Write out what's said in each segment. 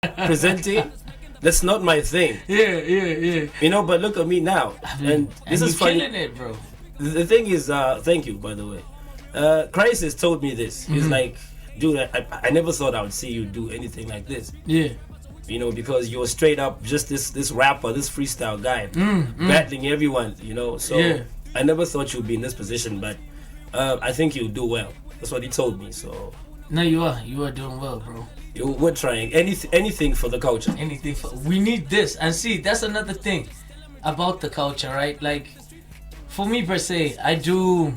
presenting. That's not my thing. Yeah. You know, but look at me now. And this is funny. Killing it, bro. The thing is, thank you, by the way. Crisis told me this. He's like, dude, I never thought I would see you do anything like this. Yeah. You know, because you're straight up just this rapper, this freestyle guy, battling everyone, you know. So I never thought you'd be in this position, but I think you'll do well. That's what he told me. So no, you are doing well, bro. We're trying anything for the culture. We need this. And see, that's another thing about the culture, right? Like, for me per se, I do,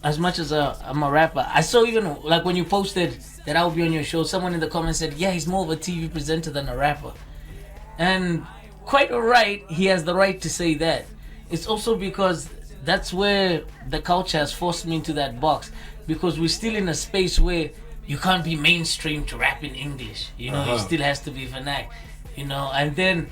as much as I'm a rapper, I saw even like when you posted that I would be on your show, someone in the comments said, yeah, he's more of a TV presenter than a rapper. And quite right, he has the right to say that. It's also because that's where the culture has forced me into that box, because we're still in a space where you can't be mainstream to rap in English, you know. It still has to be vernac, you know. And then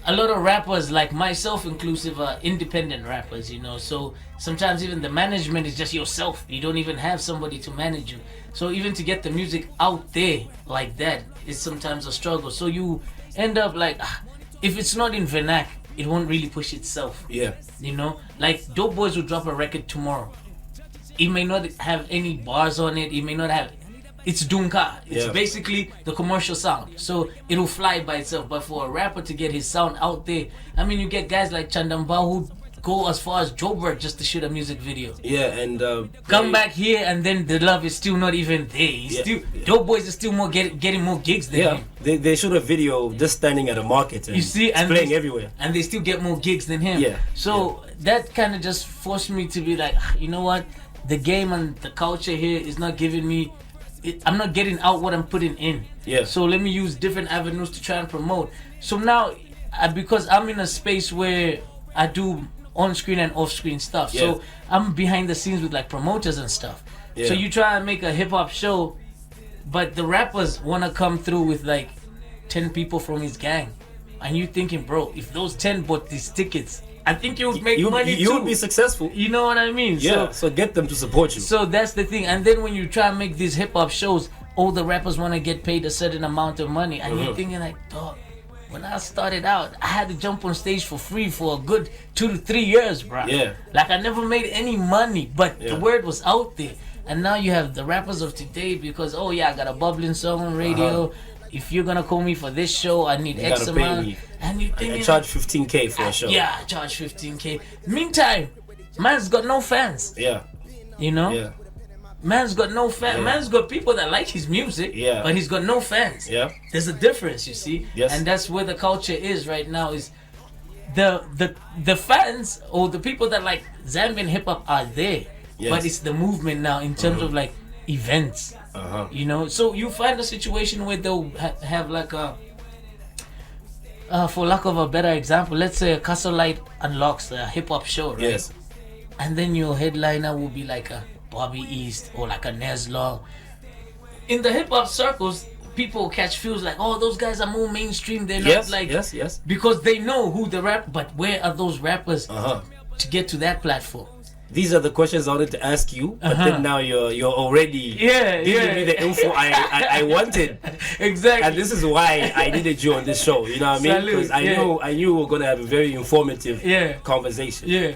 a lot of rappers, like myself inclusive, are independent rappers, you know. So sometimes even the management is just yourself. You don't even have somebody to manage you. So even to get the music out there like that is sometimes a struggle. So you end up like, if it's not in vernac, it won't really push itself. Yeah. You know, like Dope Boys will drop a record tomorrow. It may not have any bars on it. It may not have. It's Dunka. It's basically the commercial sound. So it'll fly by itself. But for a rapper to get his sound out there, I mean, you get guys like Chandamba who go as far as Joburg just to shoot a music video. Yeah, and come back here, and then the love is still not even there. Dope Boys is still more getting more gigs than him. They shoot a video just standing at a market and it's playing everywhere. And they still get more gigs than him. So that kind of just forced me to be like, you know what? The game and the culture here is not giving me... I'm not getting out what I'm putting in. So let me use different avenues to try and promote. So now, because I'm in a space where I do on-screen and off-screen stuff. So I'm behind the scenes with like promoters and stuff. So you try and make a hip-hop show, but the rappers want to come through with like 10 people from his gang. And you thinking, bro, if those 10 bought these tickets, I think you would make money too. You would be successful. You know what I mean? So get them to support you. So that's the thing. And then when you try and make these hip-hop shows, all the rappers want to get paid a certain amount of money. And you're thinking like, dog, when I started out, I had to jump on stage for free for a good 2 to 3 years, bro. Like I never made any money, but the word was out there. And now you have the rappers of today because, oh yeah, I got a bubbling song on radio. If you're gonna call me for this show, I need X amount. And you think I charge 15K for a show. Yeah, I charge 15K. Meantime, man's got no fans. You know? Man's got no fans. Man's got people that like his music, but he's got no fans. There's a difference, you see? And that's where the culture is right now, is the fans or the people that like Zambian hip hop are there. But it's the movement now in terms of like events. You know, so you find a situation where they'll have like a for lack of a better example, let's say a Castle Light unlocks a hip hop show, right? And then your headliner will be like a Bobby East or like a Neslo. In the hip hop circles, people catch feels like, oh, those guys are more mainstream. They're not like because they know who the rap. But where are those rappers to get to that platform? These are the questions I wanted to ask you, but then now you're already giving me the info I wanted. Exactly. And this is why I needed you on this show. You know what I mean? Because I knew we were gonna have a very informative conversation.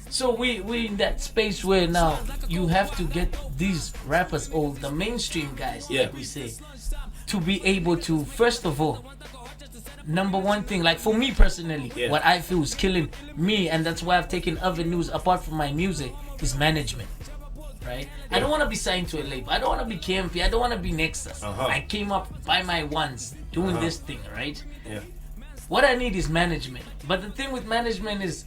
So we in that space where now you have to get these rappers or the mainstream guys, like we say, to be able to, first of all, number one thing, like for me personally, what I feel is killing me, and that's why I've taken avenues apart from my music, is management, right? I don't want to be signed to a label. I don't want to be KMP. I don't want to be Nexus. I came up by my ones doing this thing, right? What I need is management. But the thing with management is,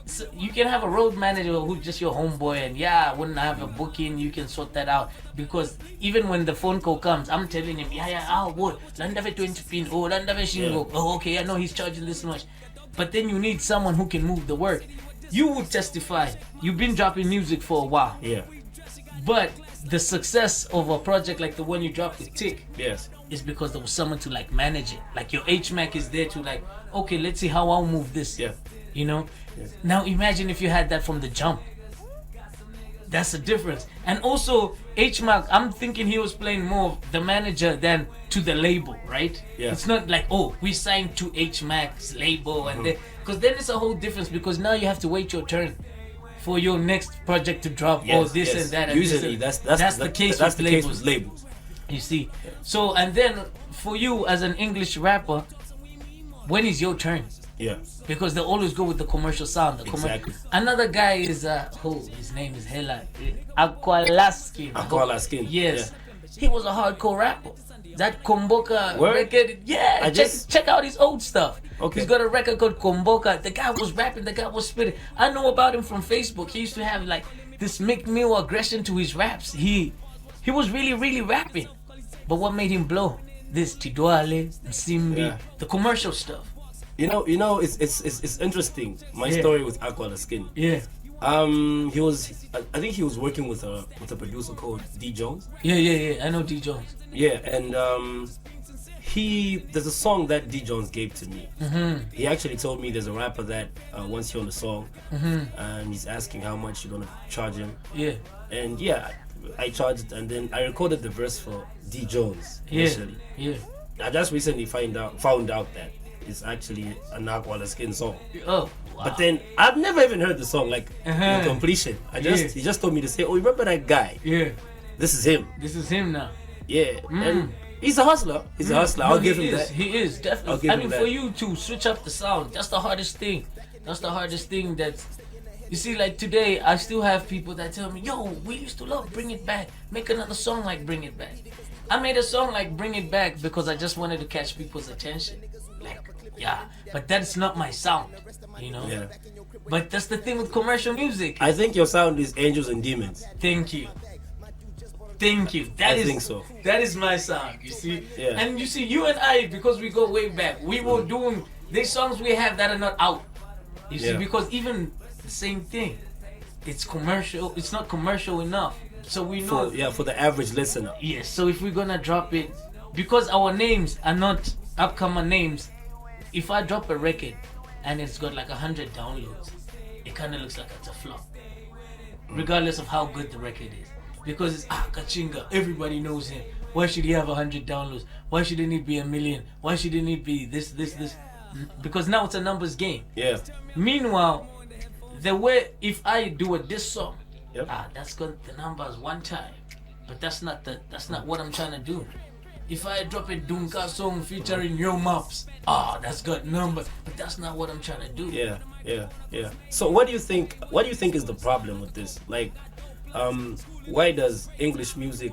so you can have a road manager who's just your homeboy, and when I have a booking, you can sort that out. Because even when the phone call comes, I'm telling him, what? Landave 20 pin, Landave Shingo. Oh, okay, I know he's charging this much. But then you need someone who can move the work. You would testify, you've been dropping music for a while. But the success of a project like the one you dropped with Tick is because there was someone to like manage it. Like your HMAC is there to like, okay, let's see how I'll move this. You know? Now imagine if you had that from the jump. That's the difference. And also, H-Mac, I'm thinking he was playing more of the manager than to the label, right? Yeah. It's not like, oh, we signed to H-Mac's label, and then, because then it's a whole difference, because now you have to wait your turn for your next project to drop, or this and that. And usually that's the case with labels. You see. Yeah. So, and then for you as an English rapper, when is your turn? Yeah. Because they always go with the commercial sound. Exactly. Another guy is his name is Hela Aqualaskin. Aqualaskin. Yes. Yeah. He was a hardcore rapper. That Komboka record, check out his old stuff. Okay. He's got a record called Komboka. The guy was rapping, the guy was spitting. I know about him from Facebook. He used to have like this McMill aggression to his raps. He was really, really rapping. But what made him blow? This Tidwale, Simbi, the commercial stuff. You know, it's interesting. My story with Aqualaskin. Yeah. I think he was working with a producer called D Jones. Yeah. I know D Jones. Yeah, and there's a song that D Jones gave to me. Mm-hmm. He actually told me there's a rapper that wants you on the song, and he's asking how much you're gonna charge him. Yeah. And I charged, and then I recorded the verse for D Jones initially. Yeah. I just recently found out that it's actually an Aqualaskin song. Oh, wow. But then I've never even heard the song in completion. He just told me to say, "Oh, remember that guy? Yeah, this is him. This is him now." Yeah, and he's a hustler. He's a hustler. I'll give him that. He is definitely. I mean, for you to switch up the sound, that's the hardest thing. That's the hardest thing. That you see, like today, I still have people that tell me, "Yo, we used to love Bring It Back. Make another song like Bring It Back." I made a song like Bring It Back because I just wanted to catch people's attention. But that's not my sound, you know. Yeah. But that's the thing with commercial music. I think your sound is Angels and Demons. Thank you. I think so. That is my sound, you see. Yeah. And you see, you and I, because we go way back, we were doing these songs we have that are not out. You see, because even the same thing, it's commercial. It's not commercial enough. So we know. For the average listener. Yes. So if we're gonna drop it, because our names are not upcoming names. If I drop a record and it's got like 100 downloads, it kind of looks like it's a flop, regardless of how good the record is. Because it's Kachinga, everybody knows him. Why should he have 100 downloads? Why shouldn't it be 1 million? Why shouldn't it be this? Because now it's a numbers game. Yeah. Meanwhile, the way if I do a diss song, that's got the numbers one time, but that's not what I'm trying to do. If I drop a Dunka song featuring Yo Maps, that's got numbers, but that's not what I'm trying to do. Yeah. So what do you think is the problem with this? Like, why does English music,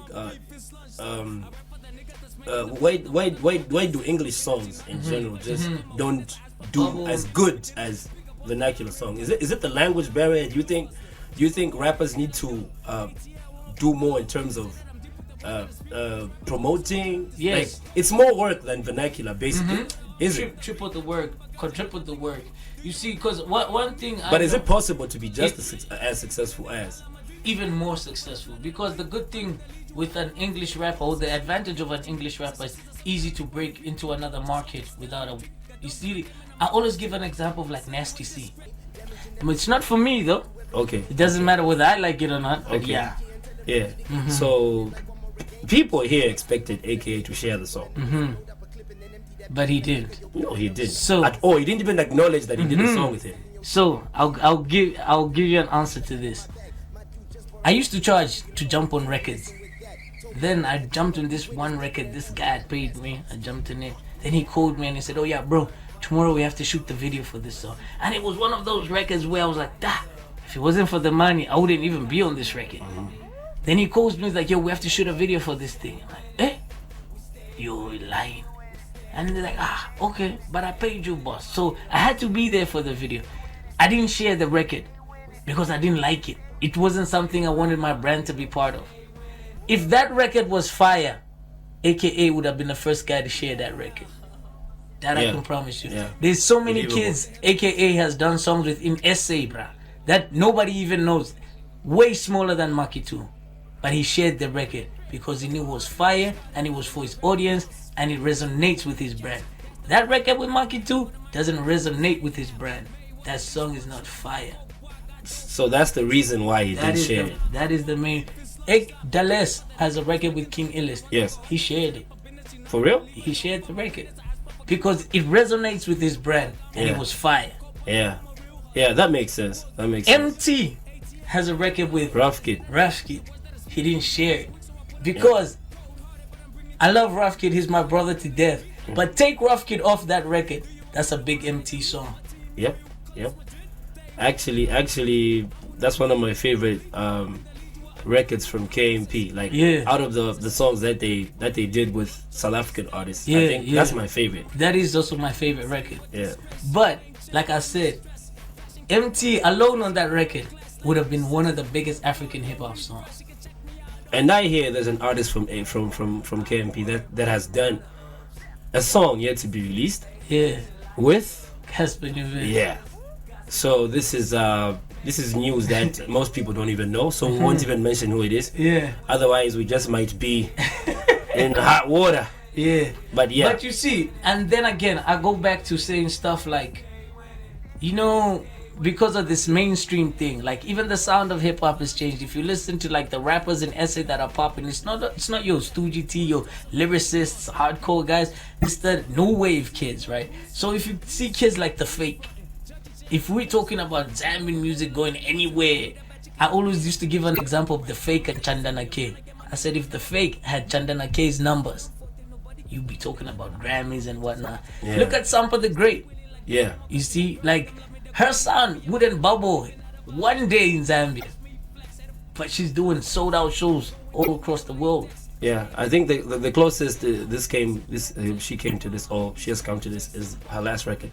why do English songs in general just don't do as good as vernacular songs? Is it the language barrier? Do you think rappers need to do more in terms of promoting? Yes. Like, it's more work than vernacular, basically. Is it? Triple the work, quadruple the work. You see, because one thing. But is it possible to be just as successful as? Even more successful, because the good thing with an English rapper, or the advantage of an English rapper, is easy to break into another market without a. You see, I always give an example of like Nasty C. But it's not for me though. Okay. It doesn't matter whether I like it or not. Okay. Yeah. So people here expected AKA to share the song. But he didn't. No, he didn't. So at all, he didn't even acknowledge that he did the song with him. So I'll give you an answer to this. I used to charge to jump on records. Then I jumped on this one record. This guy had paid me. I jumped in it. Then he called me and he said, "Oh yeah, bro, tomorrow we have to shoot the video for this song." And it was one of those records where I was like, if it wasn't for the money, I wouldn't even be on this record. Then he calls me, he's like, "Yo, we have to shoot a video for this thing." I'm like, you're lying. And they're like, okay, but I paid you, boss. So I had to be there for the video. I didn't share the record because I didn't like it. It wasn't something I wanted my brand to be part of. If that record was fire, AKA would have been the first guy to share that record. That I can promise you. Yeah. There's so many kids AKA has done songs with in SA, bruh, that nobody even knows. Way smaller than Maki 2. But he shared the record because he knew it was fire and it was for his audience and it resonates with his brand. That record with Maki 2 doesn't resonate with his brand. That song is not fire. So that's the reason why he didn't share it. That is the main. Ek Dallas has a record with King Illest. Yes. He shared it. For real? He shared the record because it resonates with his brand and it was fire. Yeah. Yeah, that makes sense. MT has a record with Rough Kid. He didn't share it because I love Rough Kid. He's my brother to death. But take Rough Kid off that record. That's a big MT song. Yep. Actually, that's one of my favorite records from KMP. Like out of the songs that they did with South African artists, I think that's my favorite. That is also my favorite record. Yeah. But like I said, MT alone on that record would have been one of the biggest African hip hop songs. And I hear there's an artist from KMP that has done a song yet to be released. Yeah. With Casper Newman. Yeah. So this is news that most people don't even know. So we won't even mention who it is. Yeah. Otherwise, we just might be in hot water. Yeah. But But you see, and then again, I go back to saying stuff like, because of this mainstream thing, like even the sound of hip hop has changed. If you listen to like the rappers in SA that are popping, it's not your Stoogie T, your lyricists, hardcore guys. It's the new wave kids, right? So if you see kids like The Fake, if we're talking about Zambian music going anywhere, I always used to give an example of The Fake and Chandana K. I said if The Fake had Chandana K's numbers, you'd be talking about Grammys and whatnot. Yeah. Look at Sampa the Great. Yeah. You see, like, her sound wouldn't bubble one day in Zambia, but she's doing sold out shows all across the world. Yeah, I think the closest she came to this, or she has come to this, is her last record.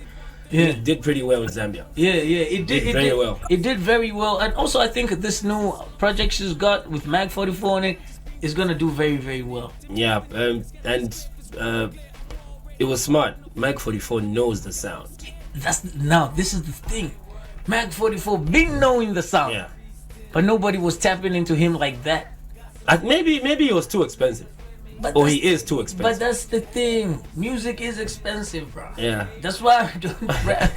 Yeah, it did pretty well in Zambia. Yeah, it did very well. It did very well, and also I think this new project she's got with Mag 44 on it is gonna do very, very well. Yeah, and it was smart. Mag 44 knows the sound. This is the thing. Mag 44 been knowing the sound, but nobody was tapping into him like that. Maybe he was too expensive. Or he is too expensive. But that's the thing. Music is expensive, bro. Yeah. That's why I don't rap.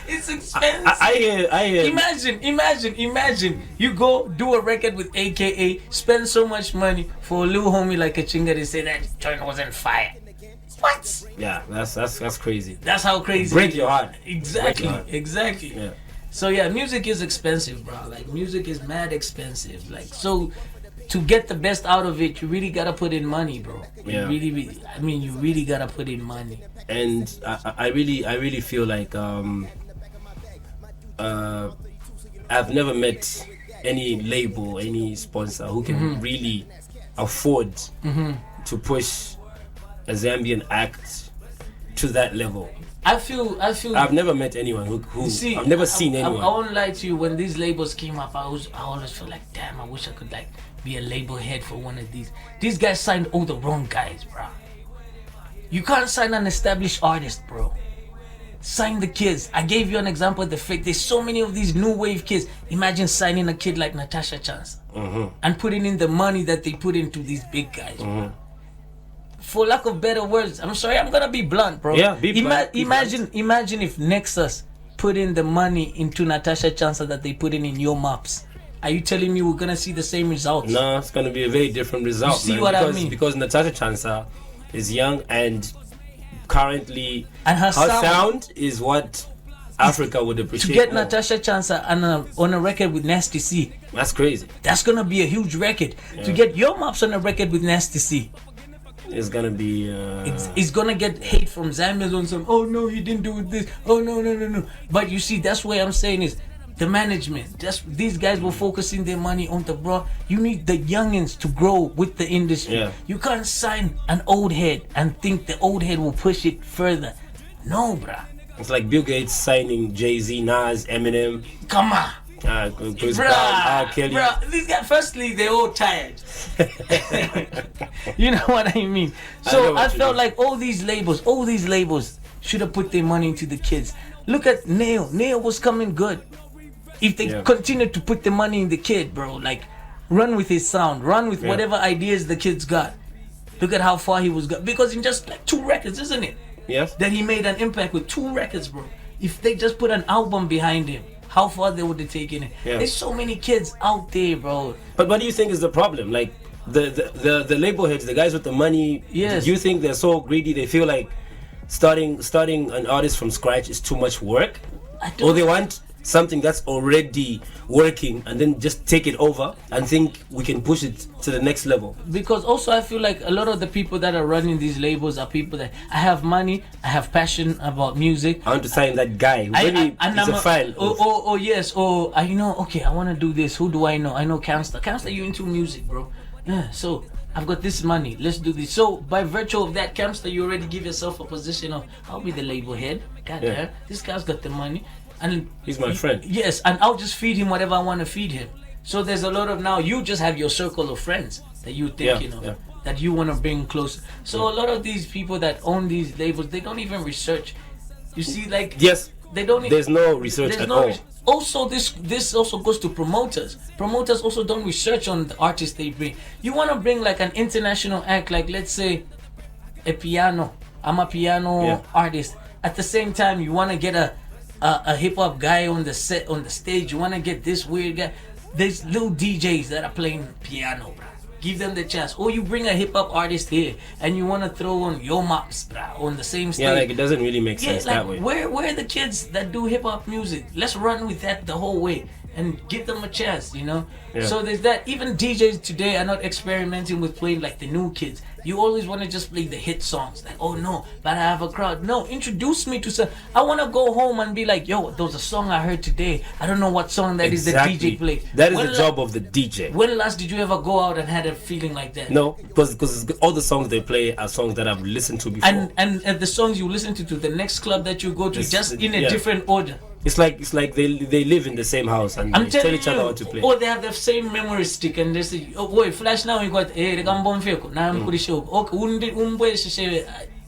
It's expensive. I hear. Imagine. You go do a record with AKA, spend so much money for a little homie like a chinga to say that joint wasn't fire. What? Yeah, that's crazy. That's how crazy. Break your heart. Exactly. Yeah. So yeah, music is expensive, bro. Like music is mad expensive. Like so. To get the best out of it, you really gotta put in money, bro. Yeah. You really gotta put in money. And I really feel like I've never met any label, any sponsor who can really afford to push a Zambian act to that level. I feel. I've never met anyone who see, I've never seen anyone. I won't lie to you. When these labels came up, I always feel like, damn, I wish I could like be a label head for one of these. These guys signed all the wrong guys, bro. You can't sign an established artist, bro. Sign the kids. I gave you an example of The Fake. There's so many of these new wave kids. Imagine signing a kid like Natasha Chance and putting in the money that they put into these big guys. For lack of better words, I'm sorry, I'm gonna be blunt, bro. Yeah, be blunt. Imagine if Nexus put in the money into Natasha Chansa that they put in your maps. Are you telling me we're gonna see the same results? No, it's gonna be a very different result. You see what I mean? Because Natasha Chansa is young and currently, and her sound is what Africa would appreciate. To get more. Natasha Chansa on a record with Nasty C. That's crazy. That's gonna be a huge record. To get your maps on a record with Nasty C. It's gonna be it's gonna get hate from Zambians on some, oh no, he didn't do this, oh no. But you see, that's what I'm saying is the management, these guys were focusing their money on the bro. You need the youngins to grow with the industry. You can't sign an old head and think the old head will push it further. No, bruh. It's like Bill Gates signing Jay-Z, Nas, Eminem. Come on. Chris Brown, Kelly. Bruh, these guys, firstly, they're all tired. You know what I mean? So I felt like all these labels should have put their money into the kids. Look at Nail. Nail was coming good. If they continue to put the money in the kid, bro, like run with his sound, run with whatever ideas the kids got. Look at how far he was got. Because in just like 2 records, isn't it? Yes. That he made an impact with 2 records, bro. if they just put an album behind him, how far they would have taken it. There's so many kids out there, bro. But what do you think is the problem? Like the label heads, the guys with the money, do you think they're so greedy they feel like starting an artist from scratch is too much work? Or they want something that's already working and then just take it over and think we can push it to the next level? Because also I feel like a lot of the people that are running these labels are people that I have money, I have passion about music. I want to sign that guy who really is a fan. I want to do this. Who do I know? I know Camstar. Camstar, you into music, bro? Yeah, so I've got this money, let's do this. So by virtue of that, Camstar, you already give yourself a position of, I'll be the label head. Goddamn, this guy's got the money. And he's my friend. Yes, and I'll just feed him whatever I want to feed him. So there's a lot of, now you just have your circle of friends that you think, that you want to bring closer. So a lot of these people that own these labels, they don't even research. You see, like, they don't. There's no research at all. Also, this also goes to promoters. Promoters also don't research on the artists they bring. You want to bring like an international act, like let's say a piano. I'm a piano artist. At the same time, you want to get a hip hop guy on the stage. You want to get this weird guy. There's little DJs that are playing piano, bro. Give them the chance. Or you bring a hip hop artist here and you want to throw on Yo Mops, bro, on the same stage. Yeah, like it doesn't really make sense that way. Where are the kids that do hip hop music? Let's run with that the whole way and give them a chance, So there's that. Even DJs today are not experimenting with playing like the new kids. You always want to just play the hit songs. Like, oh no, but I have a crowd. No, introduce me to some. I want to go home and be like, yo, there was a song I heard today. I don't know what song that is the DJ played. That is the job of the DJ. When last did you ever go out and had a feeling like that? No, because all the songs they play are songs that I've listened to before. And the songs you listen to the next club that you go to, just in a different order. It's like they live in the same house and they tell each other what to play. Or they have the same memory stick and they say, oh boy, flash now you got the gambon feko. Now I'm pretty sure. Okay,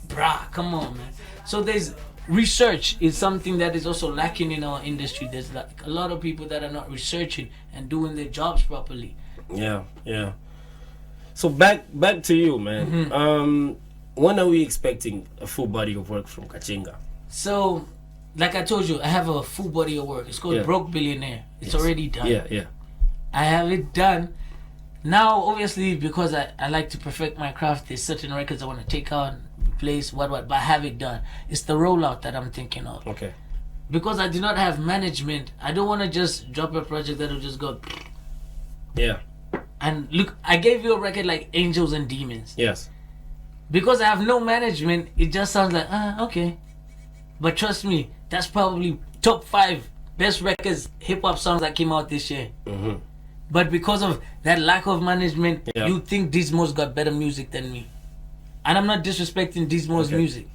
brah, come on, man. So there's research is something that is also lacking in our industry. There's like a lot of people that are not researching and doing their jobs properly. Yeah. So back to you, man. When are we expecting a full body of work from Kachinga? So, like I told you, I have a full body of work. It's called Broke Billionaire. It's already done. Yeah. I have it done. Now, obviously, because I like to perfect my craft, there's certain records I want to take out, replace, what, but I have it done. It's the rollout that I'm thinking of. Okay. Because I do not have management, I don't want to just drop a project that will just go. Yeah. And look, I gave you a record like Angels and Demons. Yes. Because I have no management, it just sounds like, okay. But trust me, that's probably top 5 best records, hip-hop songs that came out this year. But because of that lack of management, you think Dismo's got better music than me. And I'm not disrespecting Dismo's music.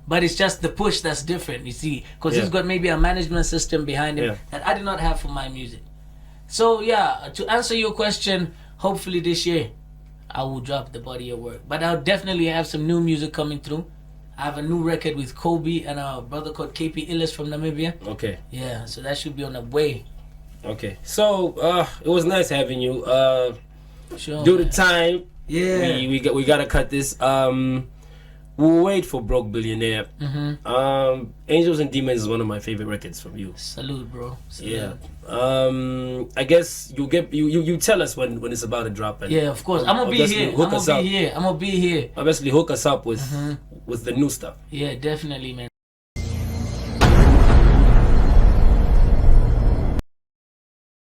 But it's just the push that's different, you see. Because he's got maybe a management system behind him that I did not have for my music. So to answer your question, hopefully this year, I will drop the body of work. But I'll definitely have some new music coming through. I have a new record with Kobe and a brother called KP Illis from Namibia. Okay. Yeah, so that should be on the way. Okay. So it was nice having you. Sure. Due to time, we gotta cut this. We'll wait for Broke Billionaire. Angels and Demons is one of my favorite records from you. Salute, bro. Salute. Yeah. I guess you tell us when it's about to drop. And of course. I'm gonna be here. I'm gonna be here. Obviously, hook us up with the new stuff. Yeah, definitely, man.